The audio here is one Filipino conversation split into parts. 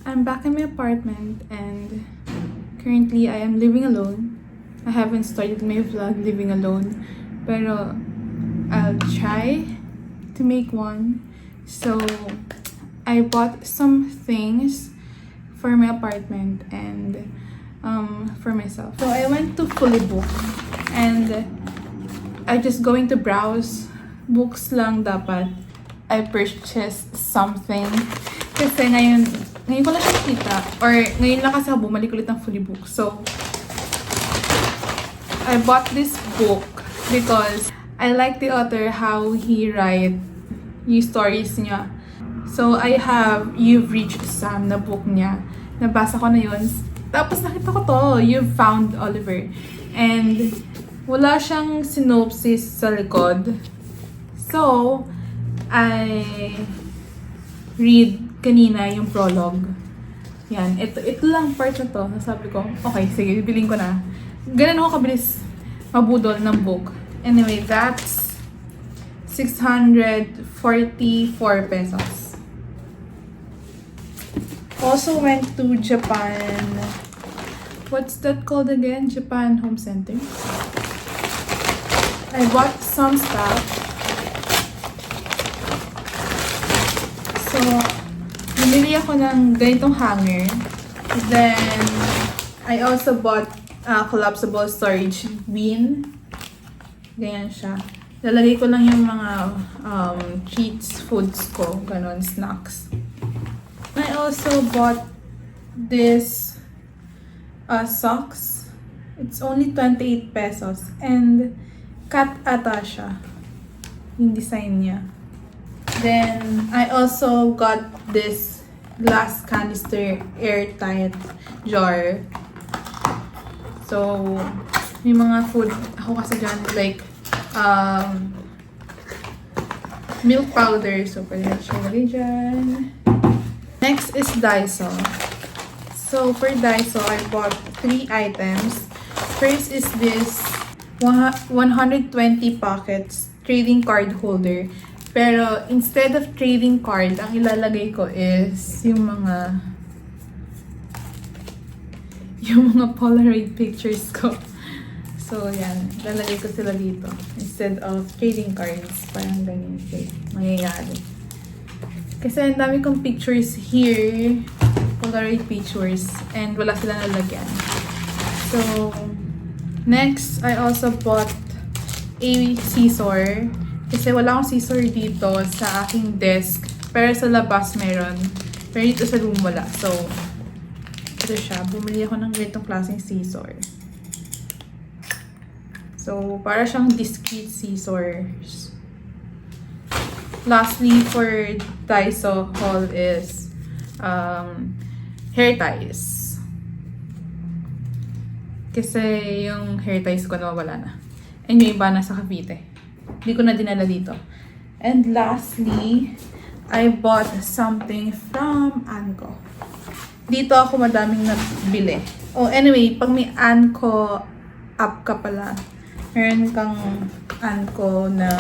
I'm back in my apartment and currently I am living alone. I haven't started my vlog living alone, pero I'll try to make one. So I bought some things for my apartment and for myself. So I went to Fully Book and I just going to browse books lang dapat. I purchased something kasi ngayon ko lang siya nakita or ngayon lang kasi ako bumalik ulit ng Fully Book. So I bought this book because I like the author, how he write yung stories niya. So I have You've Reached Sam na book niya. Nabasa ko na yun. Tapos nakita ko to, You've Found Oliver. And wala siyang synopsis sa likod. So I read kanina yung prologue. Yan. Ito lang part na to. Nasabi ko, okay, sige, bibiling ko na. Ganun ako kabilis mabudol ng book. Anyway, that's 644 pesos. Also went to Japan. What's that called again? Japan Home Center. I bought some stuff. So, bumili ako ng ganitong hanger. Then, I also bought a collapsible storage bin. Ganyan siya. Lalagay ko lang yung mga treats, foods ko. Ganon, snacks. I also bought this socks. It's only 28 pesos. And cat ata siya. Yung design niya. Then, I also got this glass canister airtight jar. So, may mga food ako kasi dyan, like, milk powder. So, pwede na siya lagay dyan. Next is Daiso. So, for Daiso, I bought 3 items. First is this 120 pockets trading card holder. Pero, instead of trading card, ang ilalagay ko is yung mga Polaroid pictures ko. So, yan. Lalagay ko sila dito. Instead of trading cards. Parang ganyan siya mangyayari. Kasi ang dami kong pictures here. Polaroid pictures. And wala sila nalagyan. So, next, I also bought a scissor. Kasi wala akong scissor dito sa aking desk. Pero sa labas meron. Pero dito sa room wala. So, ito siya. Bumili ako ng ganitong klaseng scissor. So, para siyang discreet scissors. Lastly, for Daiso haul is hair ties. Kasi yung hair ties ko nawawala na. And yung iba nasa Cavite. Hindi ko na dinala dito. And lastly, I bought something from Anko. Dito ako madaming nabili. Oh, anyway, pag may Anko app ka pala, meron kang Anko na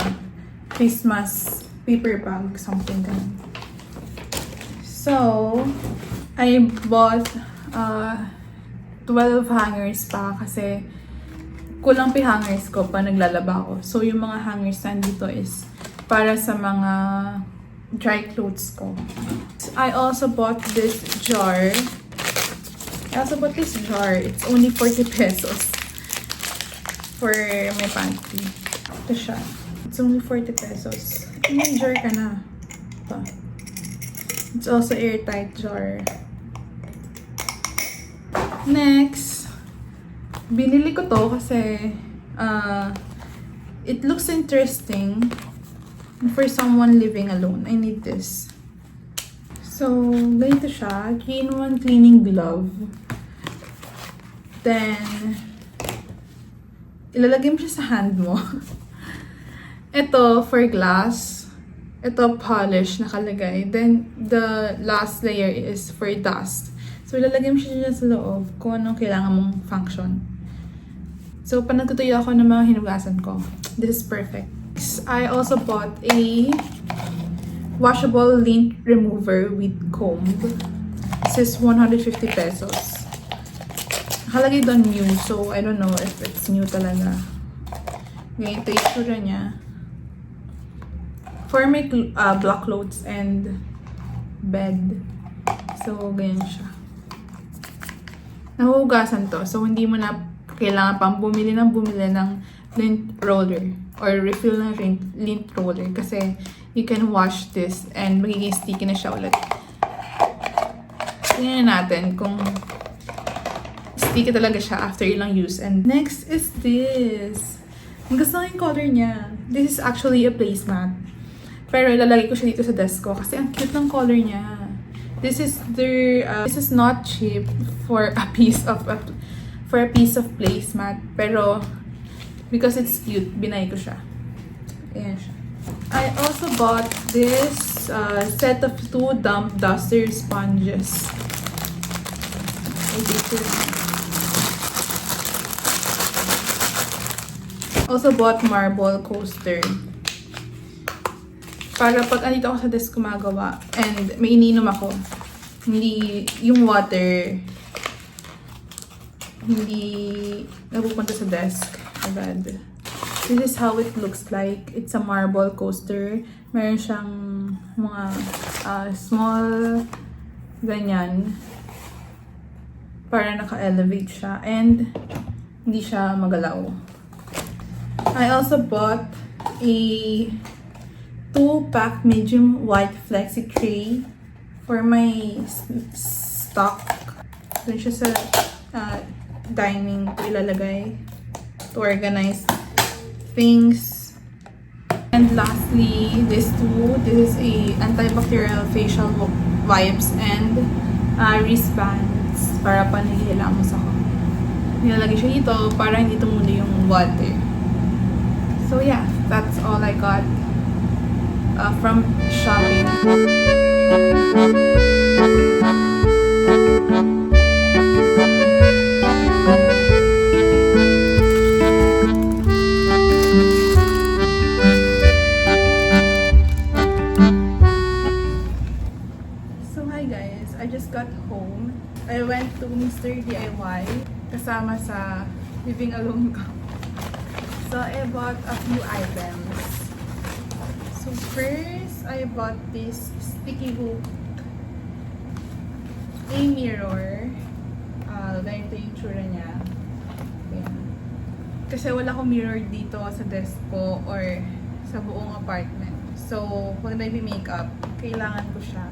Christmas paper bag, something ganun. So, I bought 12 hangers pa kasi kulang pa hangers ko pa naglalaba ko. So, yung mga hangers nandito is para sa mga dry clothes ko. I also bought this jar. It's only 40 pesos for my pantry. Ito siya. It's only 40 pesos. May jar ka na. Ito. It's also airtight jar. Next, binili ko to kasi it looks interesting for someone living alone. I need this. So, ganito siya. 3-in-1 cleaning glove. Then, ilalagay mo siya sa hand mo. Ito, for glass. Ito, polish, nakalagay. Then, the last layer is for dust. So, ilalagay mo siya dyan sa loob kung anong kailangan mong function. So, pag nagtutuyo ako ng mga hinugasan ko, this is perfect. I also bought a washable lint remover with comb. This is 150 pesos. Nakalagay doon new, so I don't know if it's new talaga. Ganito yung itsura niya. For my block clothes and bed. So, ganyan siya. Nahuhugasan to, so hindi mo na kailangan pang bumili ng lint roller or refill ng lint roller kasi you can wash this and magiging sticky na siya ulit. Tingnan natin kung sticky talaga siya after ilang use. And next is this. Ang gusto ko yung color niya. This is actually a placemat. Pero ilalagay ko siya dito sa desk ko kasi ang cute ng color niya. This is not cheap for a piece of placemat, pero because it's cute, binay ko siya. Ayan siya. I also bought this set of 2 damp duster sponges. Also bought marble coaster. Para pag andito ako sa desk gumagawa and may ininom ako, hindi yung water hindi napupunta sa desk agad. This is how it looks like. It's a marble coaster. Meron siyang mga small ganyan para naka-elevate siya and hindi siya magalaw. I also bought a 2-pack medium white flexi tray for my stock. Doon siya sa dining ko ilalagay to organize things. And lastly, this is a antibacterial facial wipes and wristbands para panghihilamos ako. Nilalagay siya dito para hindi tumulo yung water. So yeah, that's all I got from shopping. I just got home. I went to Mr. DIY kasama sa living alone ko. So I bought a few items. So first, I bought this sticky hook, a mirror. Ganito yung tsura niya. Ayan. Kasi wala akong mirror dito sa desk ko or sa buong apartment. So, pag nag-makeup, kailangan ko siya.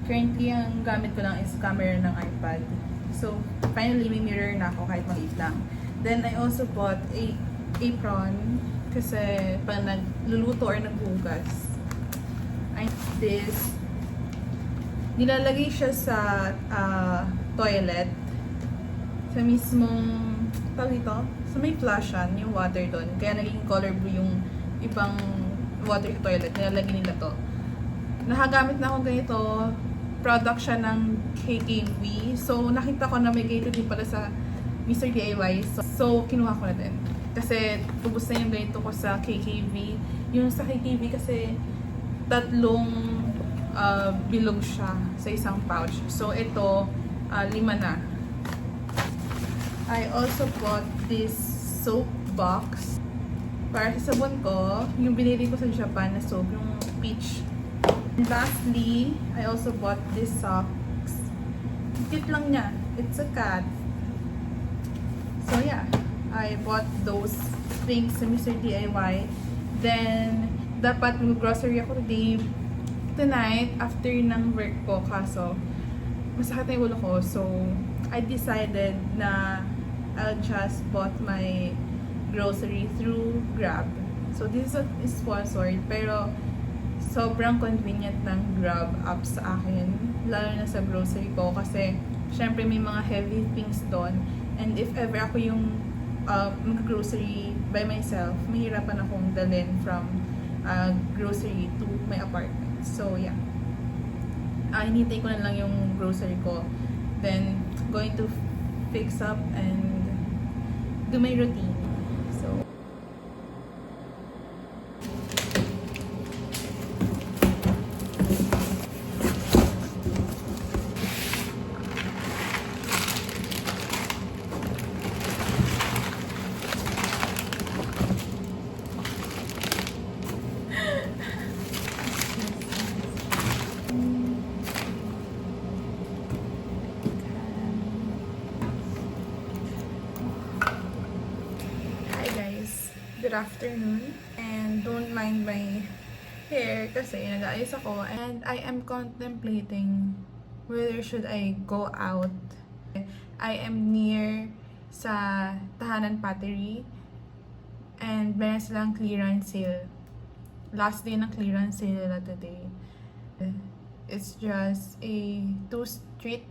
Currently, ang gamit ko lang is camera ng iPad. So, finally, may mirror na ako kahit maliit lang. Then, I also bought a apron kasi pag nagluluto or naghugas. I need this. Nilalagay siya sa toilet. Sa mismong, tawag ito? Sa may flushan, yung water doon. Kaya naging color blue yung ibang water toilet. Nilalagay nila to. Nakagamit na ako ganito. Product siya ng KKV. So, nakita ko na may ganito din pala sa Mr. DIY. So, kinuha ko na din. Kasi, tubos na yung ganito ko sa KKV. Yung sa KKV kasi, 3 bilog siya sa isang pouch. So, ito, 5 na. I also bought this soap box. Para sa sabon ko, yung binili ko sa Japan na soap, yung peach. And lastly, I also bought this socks. Cute lang niya. It's a cat. So yeah, I bought those things sa Mr. DIY. Then, dapat mag-grocery ako tonight after ng work ko. Kaso, masakit na yung ulo ko. So, I decided na I'll just bought my grocery through Grab. So, this is not sponsored, pero sobrang convenient ng Grab app sa akin, lalo na sa grocery ko, kasi syempre may mga heavy things doon, and if ever ako yung mag-grocery by myself, mahirapan akong dalhin from grocery to my apartment. So yeah, hinintay ko na lang yung grocery ko, then going to fix up and do my routine. So good afternoon, and don't mind my hair kasi nag-aayos ako, and I am contemplating whether should I go out. I am near sa Tahanan Pottery, and meron silang clearance sale. Last day ng clearance sale nila today. It's just a 2-street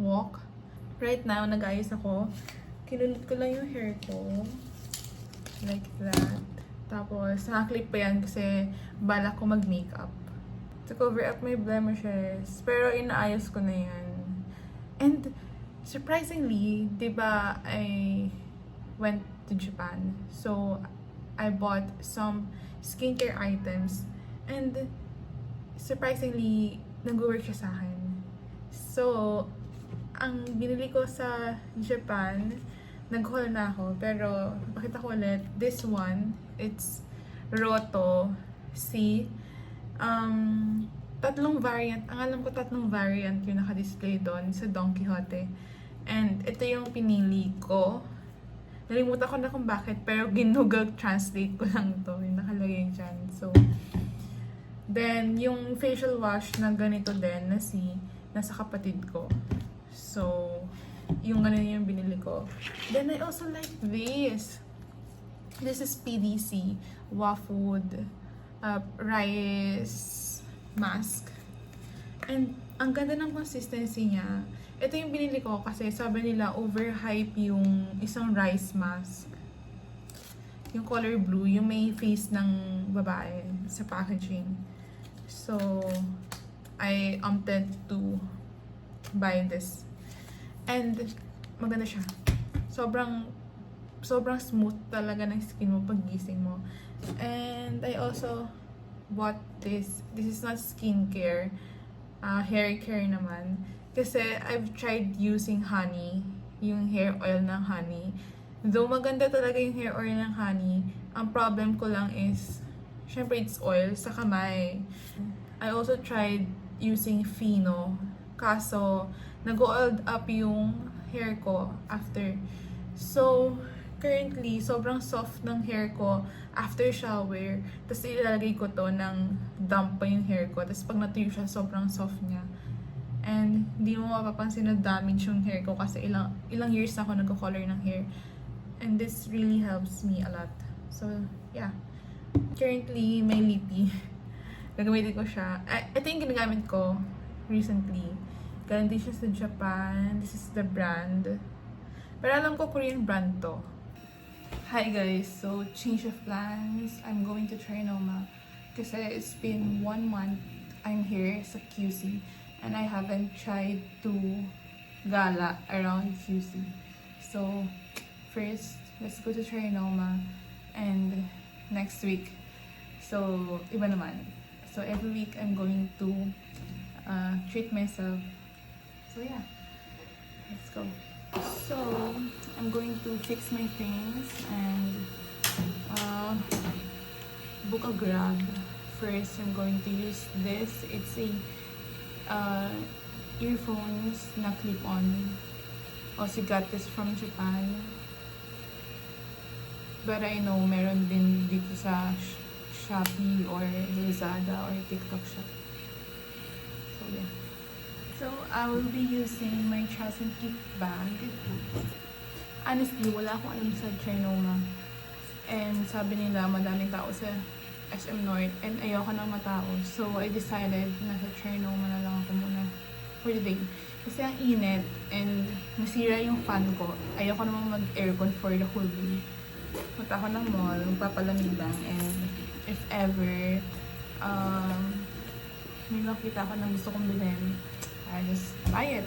walk. Right now, nag-aayos ako. Kinulot ko lang yung hair ko. Like that. Tapos, nakaklip pa yan kasi balak ko mag-makeup. To cover up my blemishes. Pero inaayos ko na yan. And, surprisingly, diba, I went to Japan. So, I bought some skincare items. And, surprisingly, nag-work siya sa akin. So, ang binili ko sa Japan, nag-haul na ako, pero pakita ko ulit. This one, it's Roto C. Tatlong variant. Ang alam ko, tatlong variant yung naka-display doon sa Don Quixote. And ito yung pinili ko. Nalimutan ko na kung bakit, pero Google Translate ko lang to. Yung nakalagay dyan. So, then, yung facial wash na ganito din, na C, nasa kapatid ko. So, yung ganun yung binili ko. Then, I also like this. This is PDC Wafood Rice Mask. And, ang ganda ng consistency niya. Ito yung binili ko kasi sabi nila overhype yung isang rice mask. Yung color blue, yung may face ng babae sa packaging. So, I opted to buy this. And, maganda siya. Sobrang smooth talaga ng skin mo pag gising mo. And, I also bought this. This is not skincare. Hair care naman. Kasi, I've tried using honey. Yung hair oil ng honey. Though maganda talaga yung hair oil ng honey, ang problem ko lang is, syempre it's oil sa kamay. I also tried using Fino. Kaso, nag-oiled up yung hair ko after. So, currently, sobrang soft ng hair ko after shower. Tapos ilalagay ko to ng damp pa yung hair ko. Tapos pag natuyo siya, sobrang soft niya. And, hindi mo mapapansin na damage yung hair ko kasi ilang years na ako nagko-color ng hair. And this really helps me a lot. So, yeah. Currently, may lippy. Gagamitin ko siya. Ito yung ginagamit ko recently. Galing din siya sa Japan. This is the brand. Pero alam ko Korean brand to. Hi guys, so change of plans. I'm going to Trinoma. Kasi it's been 1 month I'm here sa QC. And I haven't tried to gala around QC. So, first, let's go to Trinoma. And next week, so, iba naman. So, every week I'm going to treat myself. So yeah, let's go. So, I'm going to fix my things and book a Grab. First, I'm going to use this. It's a earphones na clip-on. Also got this from Japan. But I know meron din dito sa Shopee or Lazada or TikTok shop. So yeah. So, I will be using my Trust and Keep bag. Honestly, wala akong alam sa Trinoma. And sabi nila, madaming tao sa SM North and ayoko nang matao. So, I decided na sa Trinoma na lang ako muna for the day. Kasi ang init and nasira yung fan ko. Ayoko namang mag-aircon for the whole day. Punta ako ng mall, magpapalamig lang, and if ever may makita ako na gusto kong bilhin, I just buy it.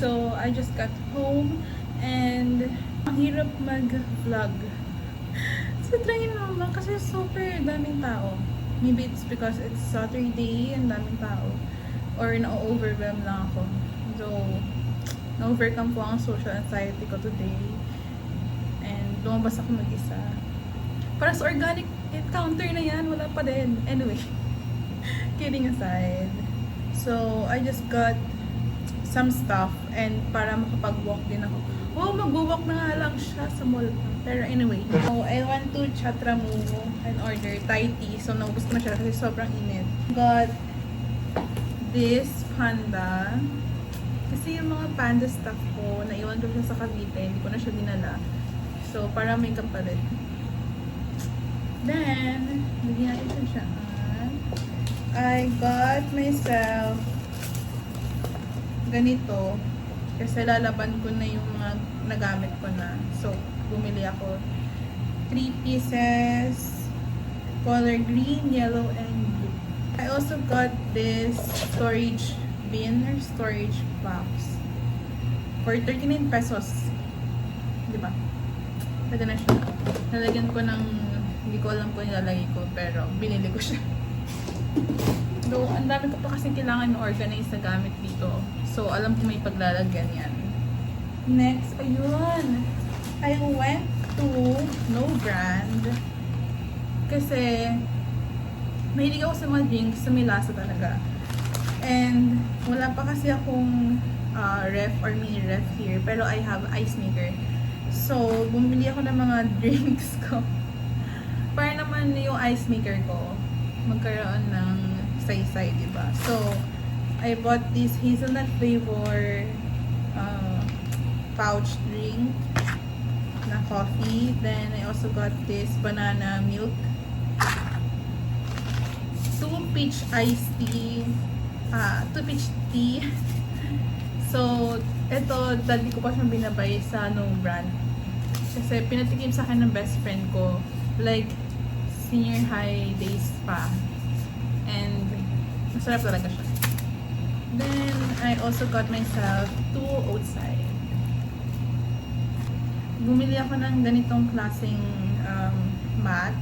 So, I just got home and ang hirap mag-vlog sa Trinoma kasi super daming tao. Maybe it's because it's Saturday and daming tao or na-overwhelm lang ako. So, na-overcome ko ang social anxiety ko today and lumabas ako mag-isa. Para sa organic encounter na yan, wala pa din. Anyway, kidding aside. So, I just got some stuff and para makapag-walk din ako. Oh, mag-walk na nga lang siya sa mall. Pero anyway, so I went to Chatramugo and order Thai tea. So naubos ko na siya kasi sobrang init. Got this panda. Kasi yung mga panda stuff ko, naiwan ko siya sa Cavite. Hindi ko na siya dinala. So para may kapalit. Then, lagyan natin siya. I got myself ganito kasi lalaban ko na yung mga nagamit ko na. So, bumili ako 3 pieces, color green, yellow, and blue. I also got this storage bin or storage box for 39 pesos. Diba? Pwede na siya. Nalagyan ko ng, hindi ko alam kung nilalagay ko, pero binili ko siya. So, ang dami ko pa kasi kailangan organize na gamit dito. So, alam ko may paglalagyan yan. Next, ayun. I went to No Brand. Kasi, mahilig ako sa mga drinks, sa may lasa talaga. And, wala pa kasi akong ref or mini ref here. Pero I have ice maker. So, bumili ako ng mga drinks ko. Para naman yung ice maker ko magkaroon ng saysay, diba? So, I bought this hazelnut flavor pouch drink na coffee. Then, I also got this banana milk. 2 peach iced tea. 2 peach tea. So, ito, dati ko pa siyang binabay sa No Brand. Kasi pinatikim sa akin ng best friend ko. Like, senior high days pa. And, masarap talaga siya. Then, I also got myself 2 outside. Bumili ako ng ganitong klaseng mat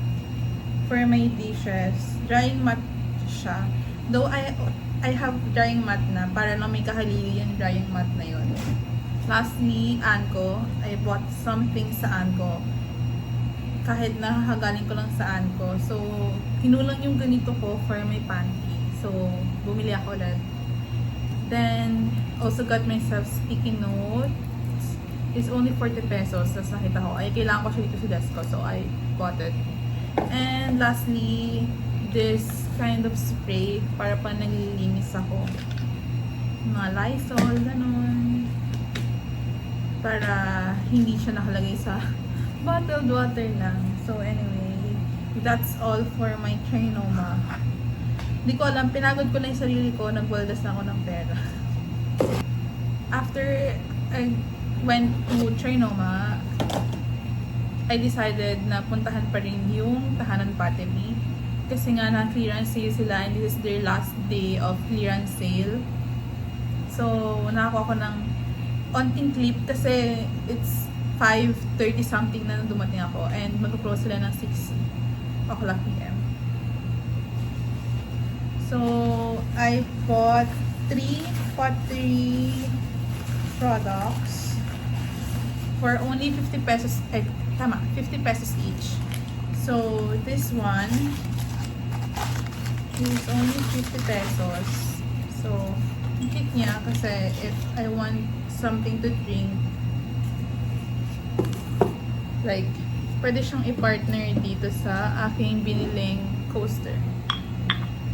for my dishes. Drying mat siya. Though, I have drying mat na para lang may kahalili yung drying mat na yun. Lastly, Anko. I bought something sa Anko. Kahit nakakagaling ko lang sa Anko. So, kinulang yung ganito ko for my pantry. So, bumili ako ulit. Then, also got myself sticky notes. It's only 40 pesos. Tapos nakita ko, ay, kailangan ko siya dito sa desk ko. So, I bought it. And lastly, this kind of spray para pa naglilinis ako. Mga Lysol, ganun. Para hindi siya nakalagay sa bottled water lang. So, anyway, that's all for my Trinoma. Hindi ko alam, pinagod ko na yung sarili ko, nagwaldas na ako ng pera. After I went to Trinoma, I decided na puntahan pa rin yung Tahanan Pottery. Kasi nga na clearance sale sila and this is their last day of clearance sale. So, nakakuha ko ng onting clip kasi it's 5:30 something na nung dumating ako and mag-close sila ng 6 o'clock p.m. So, I bought 3 pottery products for only 50 pesos, 50 pesos each. So, this one is only 50 pesos. So, ang cute niya kasi if I want something to drink, like, pwede siyang i-partner dito sa aking biniling coaster.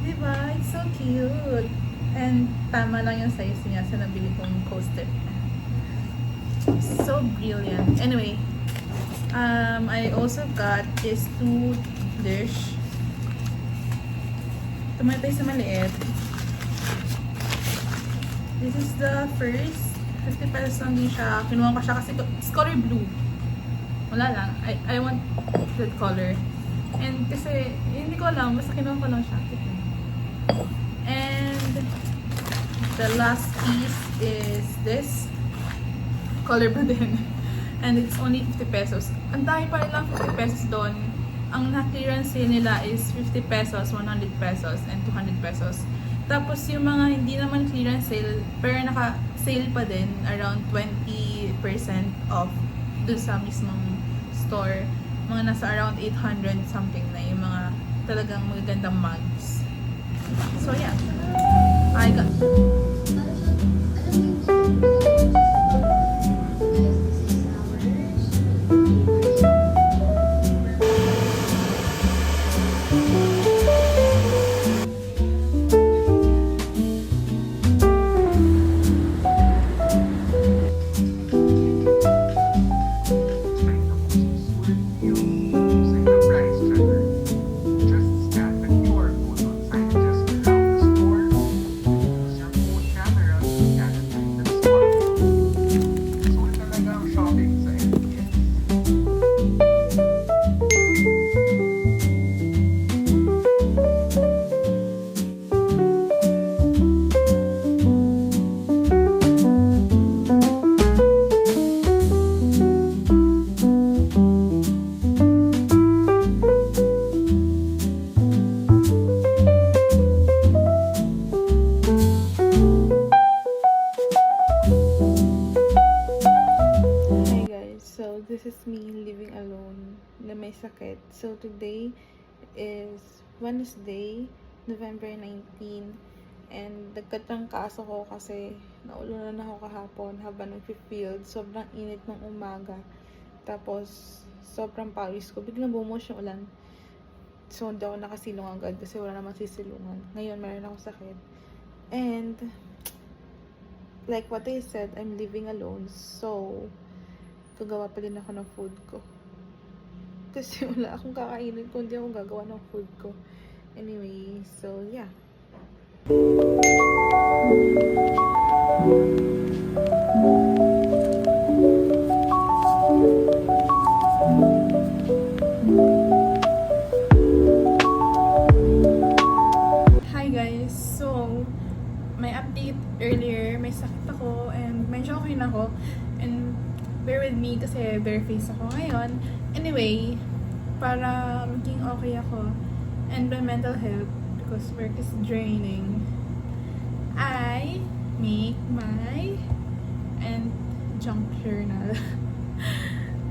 Diba? It's so cute! And tama lang yung size niya sa nabili kong coaster. So brilliant. Anyway, I also got this toothbrush. Tumatay sa maliit. This is the first. 50 pesos lang din siya. Kinuha ko siya kasi it's color blue. Wala lang. I want that color. And kasi, hindi ko alam. Basta kinuha ko lang siya. And the last piece is this. Color blue din. And it's only 50 pesos. Ang dami pa rin lang 50 pesos doon. Ang na-clearance sale nila is 50 pesos, 100 pesos, and 200 pesos. Tapos yung mga hindi naman clearance sale, pero naka-sale pa din, around 20% off dun sa mismong store. Mga nasa around 800 something na yung mga talagang magagandang mugs. So yeah, I got... This is me living alone na may sakit. So today is Wednesday, November 19, and nagkatrangkaso ko kasi naulunan ako kahapon habang nag-field. Sobrang init ng umaga. Tapos sobrang pawis ko. Biglang bumuhos yung ulan. So hindi ako nakasilong agad kasi wala naman sisilungan. Ngayon meron ako sakit. And like what I said, I'm living alone. So gagawa pa din ako ng food ko. Kasi wala akong kakainin kung hindi ako gagawa ng food ko. Anyway, so yeah. Hi guys! So, may update earlier. May sakit ako and medyo okay na ako. And bear with me kasi bare face ako ngayon. Anyway, para maging okay ako and my mental health because work is draining, I make my and junk journal.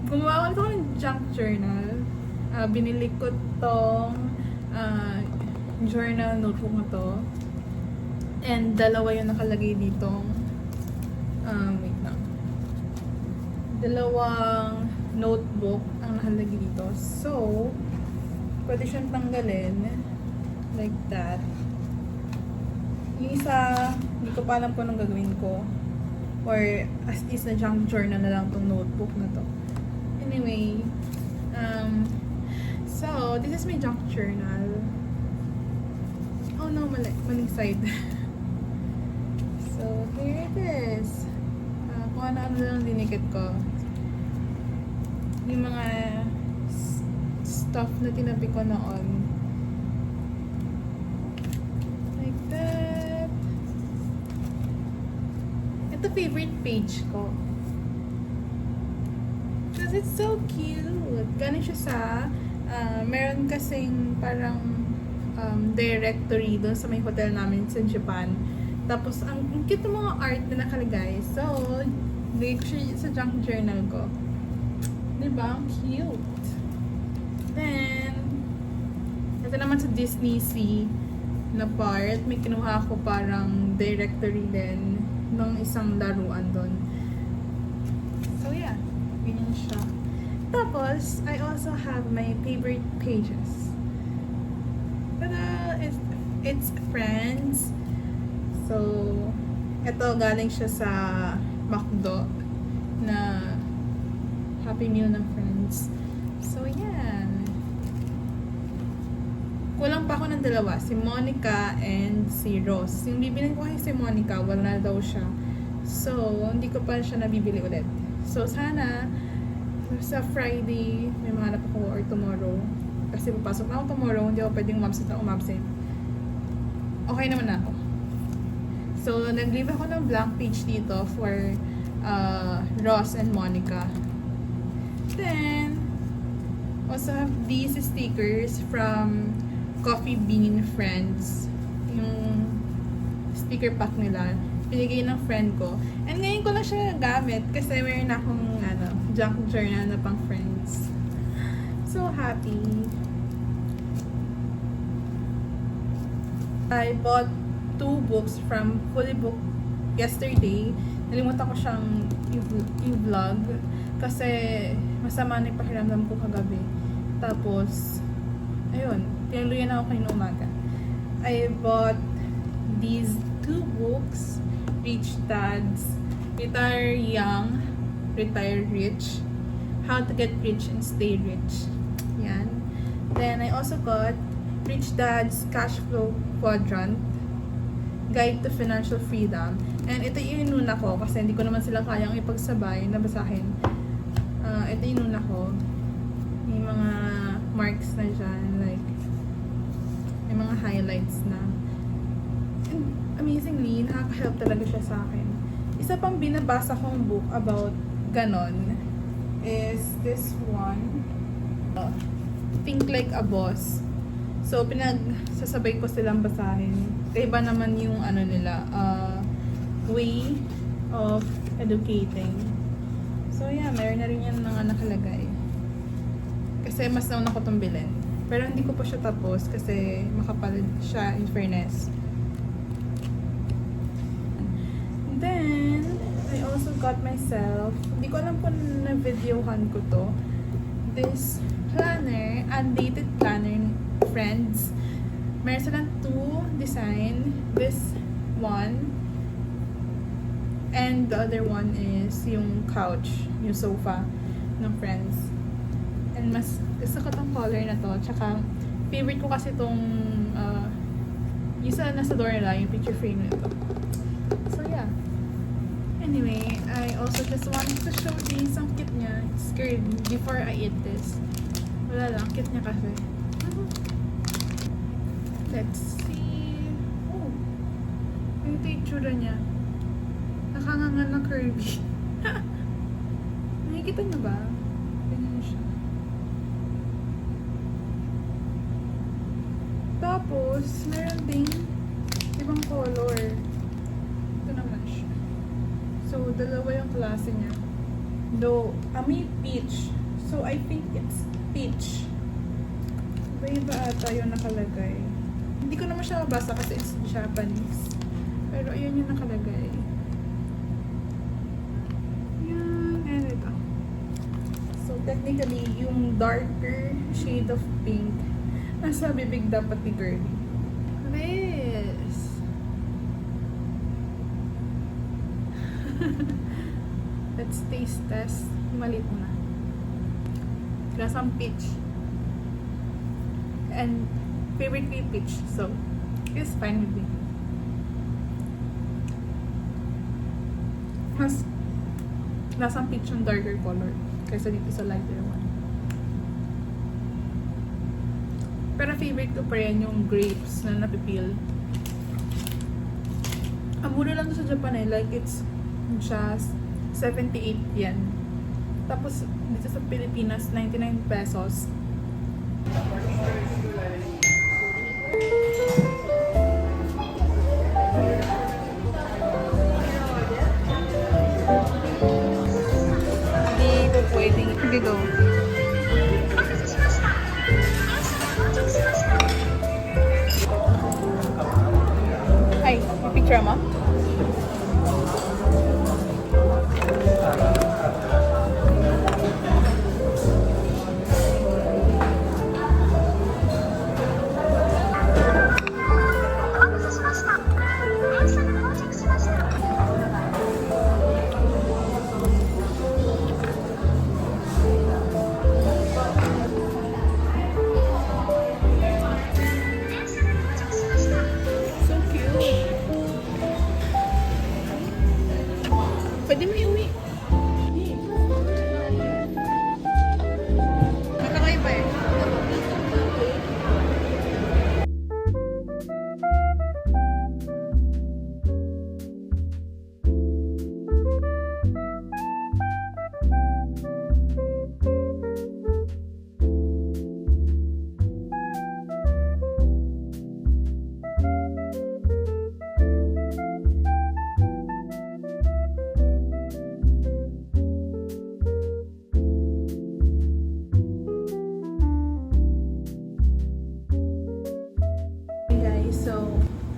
Gumawa ko ng junk journal. Binili ko tong journal notebook na to. And dalawa yung nakalagay ditong wait lang. Dalawang notebook ang nakalagay dito. So, pwede siyang tanggalin like that. Yung isa, hindi ko pa alam kung anong gagawin ko. Or as is na junk journal na lang tong notebook na to. Anyway, so, this is my junk journal. Oh no, maling side. So, here it is. Kung kung ano lang dinikit ko. Yung mga stuff na tinabi ko noon. Like that. Ito favorite page ko. Because it's so cute. Galing siya sa, meron kasing parang directory doon sa may hotel namin sa Japan. Tapos, ang cute ng mga art na nakalagay. So, lagay ko siya sa junk journal ko. Diba? Ang cute. Then, ito naman sa Disney Sea na part. May kinuha ko parang directory din ng isang laruan doon. So, yeah. Ganyan siya. Tapos, I also have my favorite pages. Tada! It's Friends. So, ito galing siya sa McDo na Happy Meal ng Friends. So, yan. Kulang pa ako ng dalawa. Si Monica and si Ross. Yung bibilin ko kay si Monica, wala daw siya. So, hindi ko pa siya nabibili ulit. So, sana sa Friday, may mahanap ako or tomorrow. Kasi papasok na ako tomorrow, hindi ako pwedeng umabsent na umabsent. Okay naman ako. So, nag-leave ako ng blank page dito for Ross and Monica. Then, also have these stickers from Coffee Bean Friends. Yung sticker pack nila. Pinigay ng friend ko. And ngayon ko lang siya gamit kasi mayroon akong junk journal na pang Friends. So happy. I bought 2 books from Fully Book yesterday. Nalimutan ko siyang i-vlog kasi masama na yung pakiramdam ko kagabi. Tapos, ayun, tinuluyan ako kanina umaga. I bought these 2 books, Rich Dads, Retire Young, Retire Rich, How to Get Rich and Stay Rich. Yan. Then, I also got Rich Dad's Cash Flow Quadrant, Guide to Financial Freedom. And ito yung inuna ko kasi hindi ko naman sila kayang ipagsabay na basahin. Ito yung inuna ko. May mga marks na dyan, like, may mga highlights na. And amazingly, nakaka-help talaga siya sa akin. Isa pang binabasa kong book about ganon is this one. Think Like a Boss. So, pinagsasabay ko silang basahin. Iba naman yung nila, way of educating. So, yeah, meron na rin yan mga nakalagay. Kasi mas nauna ko itong bilhin. Pero hindi ko pa siya tapos kasi makapal siya in fairness. Then, I also got myself, hindi ko alam kung na-videohan ko to, this planner, undated planner, Friends. Meron silang 2 design. This one, and the other one is yung couch, yung sofa ng Friends. And mas gusto ko tong color na to. Tsaka, favorite ko kasi tong yung sa nasa door nila, yung picture frame nito. So, yeah. Anyway, I also just wanted to show this. Ang cute niya. It's good before I eat this. Wala lang. Cute niya kasi. Let's see. Oh. Ito yung itsura niya. Nakangangan ng curvy. Nakikita niyo ba? Ganyan siya. Tapos, meron ding ibang color. Ito naman siya. So, dalawa yung klase niya. Though, may peach. So, I think it's peach. Iba-iba ata yung nakalagay. Hindi ko naman siya mabasa kasi it's Japanese. Pero, ayun yung nakalagay. Yan. And ito. So, technically, yung darker shade of pink nasa bibig dapat ni Kirby. This. Let's taste test. Malit na. Lasang peach. And favorite ko yung peach. So, it's fine with me. Has lasang peach yung darker color kaysa dito sa lighter one. Pero favorite ko pa rin yung grapes na napipil. Ang mura lang to sa Japan eh. Like it's just 78 yen. Tapos dito sa Pilipinas, 99 pesos. Hindi po pwedeng. Sige, go. Ay, may picture mo? So cute. Pwede mo iuwi. Nakakaiba eh.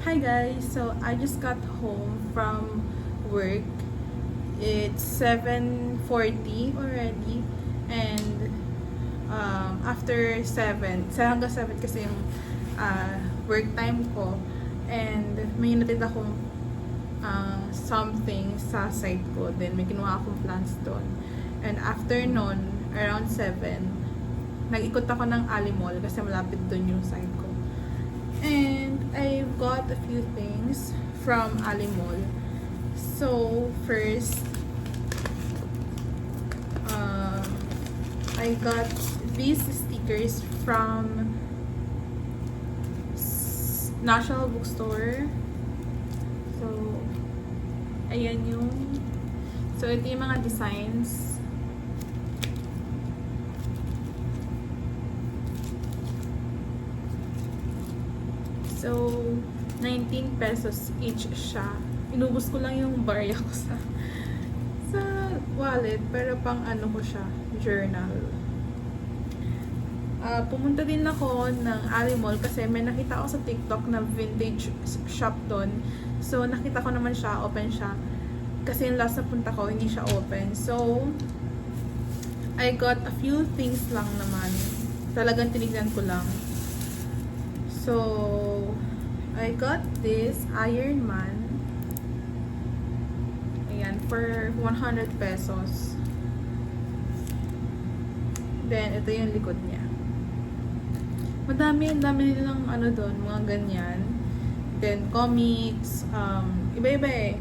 Hi guys, so I just got home from work. It's 7:40 already, and after 7 hanggang 7 kasi yung work time ko, and may natid akong something sa site ko, then may kinuha akong plants doon, and after nun, around 7 nag-ikot ako ng Ali Mall kasi malapit doon yung site ko. And I've got a few things from Ali Mall. So first, I got these stickers from National Bookstore. So ayan yung, so ito yung mga designs. So, 19 pesos each siya. Inubos ko lang yung barya ko sa wallet, pero pang ano ko siya, journal. Pumunta din ako ng Ali Mall kasi may nakita ako sa TikTok na vintage shop doon. So, nakita ko naman siya, open siya. Kasi yung last na punta ko, hindi siya open. So, I got a few things lang naman. Talagang tinignan ko lang. So, I got this Iron Man. Ayan, for 100 pesos. Then, ito yung likod niya. Madami nilang ano doon, mga ganyan. Then, comics, iba-iba eh.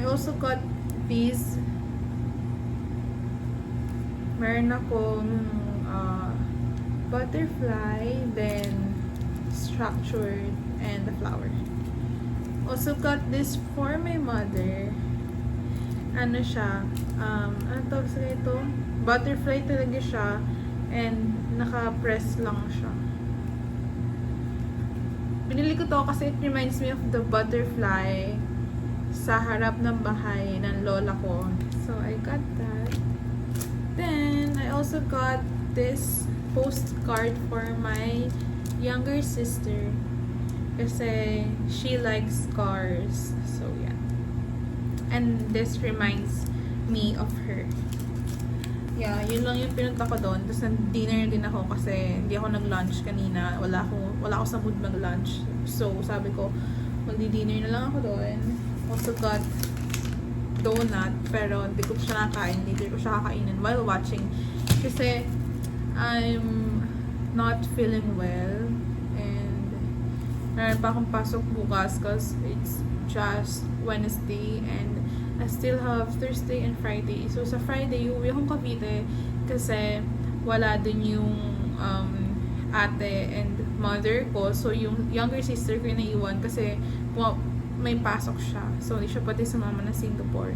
I also got these. Meron akong butterfly, then structured, and the flower. Also got this for my mother. Ano siya, ano tawag sa ito? Butterfly talaga siya, and naka-press lang siya. Binili ko to kasi it reminds me of the butterfly sa harap ng bahay ng lola ko. So I got that. Then I also got this postcard for my younger sister kasi she likes cars. So yeah. And this reminds me of her. Yeah, yun lang yung pinunta ko doon. Tapos dinner din ako kasi hindi ako nag-lunch kanina. Wala ako sa mood mag-lunch. So sabi ko, magdi-dinner na lang ako doon. Also got donut, pero hindi ko siya nakain. Hindi ko siya kakainin while watching. Kasi I'm not feeling well, and meron pa akong pasok bukas because it's just Wednesday, and I still have Thursday and Friday. So, sa Friday, uwi akong Cavite kasi wala dun yung ate and mother ko. So, yung younger sister ko yung naiwan kasi may pasok siya. So, hindi siya pwede sumama na Singapore.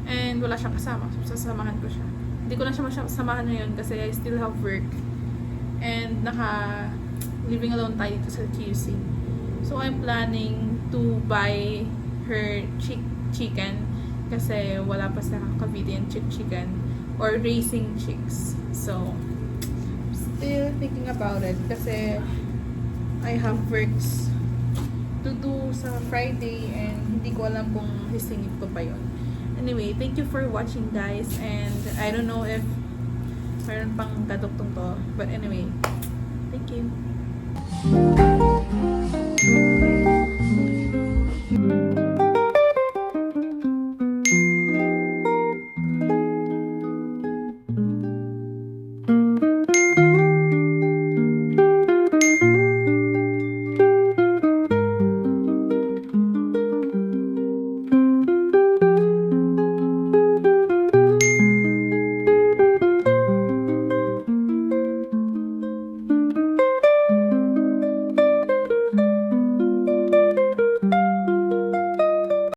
And wala siyang kasama. So, sasamahan ko siya. Hindi ko na siya masamahan ngayon kasi I still have work. And living alone tayo dito sa QC. So, I'm planning to buy her chicken kasi wala pa sa Cavite yung chicken or raising chicks. So, still thinking about it kasi I have works to do sa Friday and hindi ko alam kung sisingit ko pa yun. Anyway, thank you for watching guys, and I don't know if meron pang kaduktong to, but anyway, thank you.